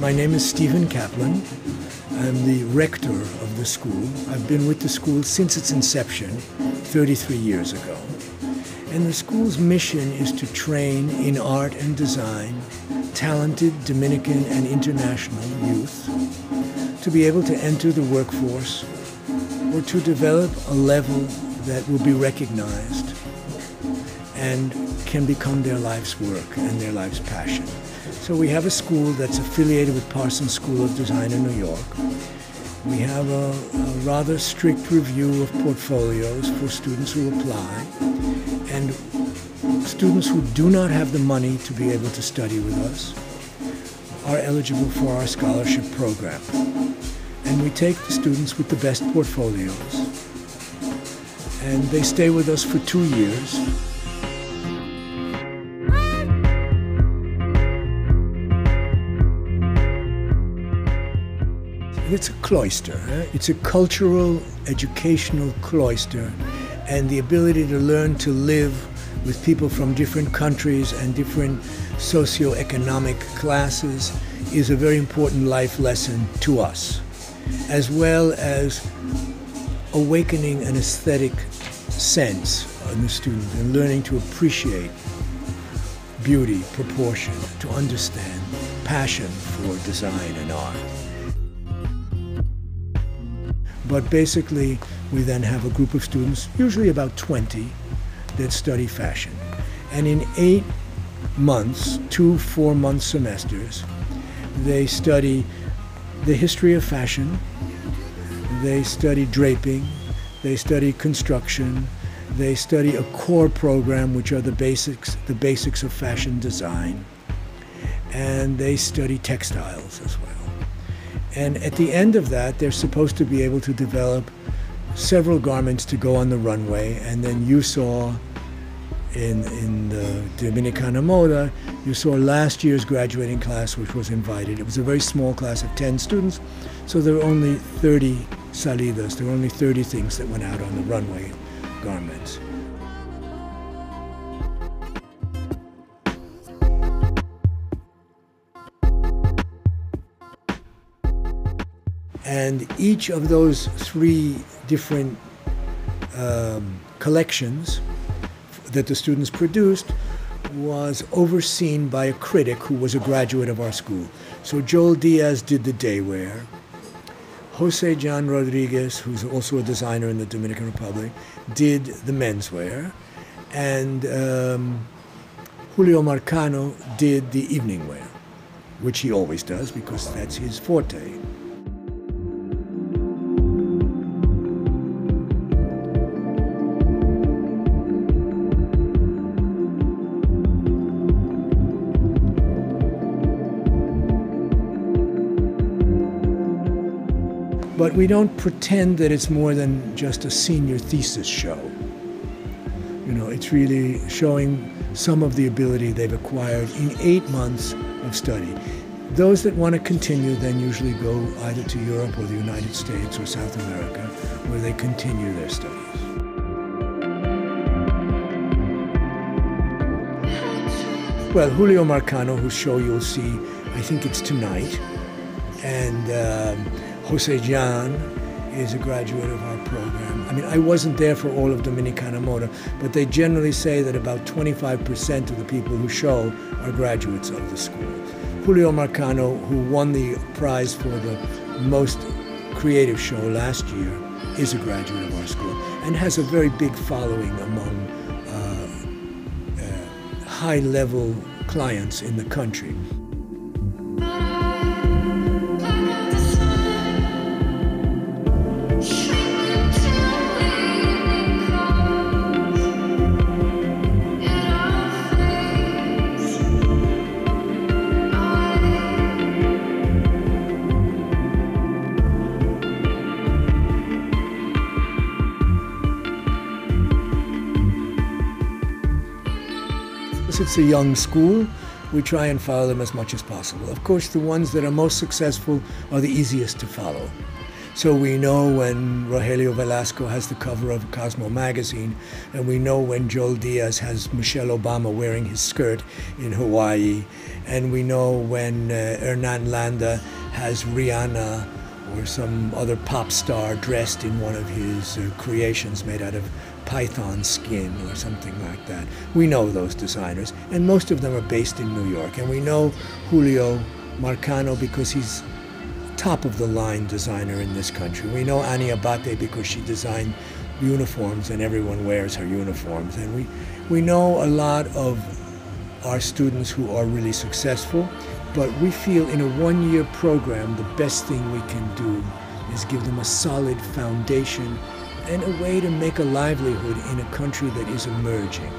My name is Stephen Kaplan. I'm the rector of the school. I've been with the school since its inception 33 years ago. And the school's mission is to train in art and design talented Dominican and international youth to be able to enter the workforce or to develop a level that will be recognized and can become their life's work and their life's passion. So we have a school that's affiliated with Parsons School of Design in New York. We have a rather strict review of portfolios for students who apply, and students who do not have the money to be able to study with us are eligible for our scholarship program. And we take the students with the best portfolios, and they stay with us for 2 years. It's a cloister. It's a cultural, educational cloister, and the ability to learn to live with people from different countries and different socioeconomic classes is a very important life lesson to us, as well as awakening an aesthetic sense in the student and learning to appreciate beauty, proportion, to understand passion for design and art. But basically, we then have a group of students, usually about 20, that study fashion. And in 8 months, 2 4-month semesters, they study the history of fashion, they study draping, they study construction, they study a core program, which are the basics of fashion design, and they study textiles as well. And at the end of that, they're supposed to be able to develop several garments to go on the runway. And then you saw in the Dominicana Moda, you saw last year's graduating class, which was invited. It was a very small class of 10 students, so there were only 30 salidas. There were only 30 things that went out on the runway garments. And each of those 3 different collections that the students produced was overseen by a critic who was a graduate of our school. So Joel Diaz did the day wear. Jose John Rodriguez, who's also a designer in the Dominican Republic, did the menswear. And Julio Marcano did the evening wear, which he always does because that's his forte. But we don't pretend that it's more than just a senior thesis show. You know, it's really showing some of the ability they've acquired in 8 months of study. Those that want to continue then usually go either to Europe or the United States or South America, where they continue their studies. Well, Julio Marcano, whose show you'll see, I think it's tonight, and Jose John is a graduate of our program. I mean, I wasn't there for all of Dominicana Moda, but they generally say that about 25% of the people who show are graduates of the school. Julio Marcano, who won the prize for the most creative show last year, is a graduate of our school and has a very big following among high-level clients in the country. It's a young school. We try and follow them as much as possible. Of course, the ones that are most successful are the easiest to follow. So we know when Rogelio Velasco has the cover of Cosmo magazine, and we know when Joel Diaz has Michelle Obama wearing his skirt in Hawaii, and we know when Hernan Landa has Rihanna or some other pop star dressed in one of his creations made out of python skin or something like that. We know those designers, and most of them are based in New York. And we know Julio Marcano because he's top-of-the-line designer in this country. We know Annie Abate because she designed uniforms and everyone wears her uniforms. And we know a lot of our students who are really successful, but we feel in a one-year program the best thing we can do is give them a solid foundation and a way to make a livelihood in a country that is emerging.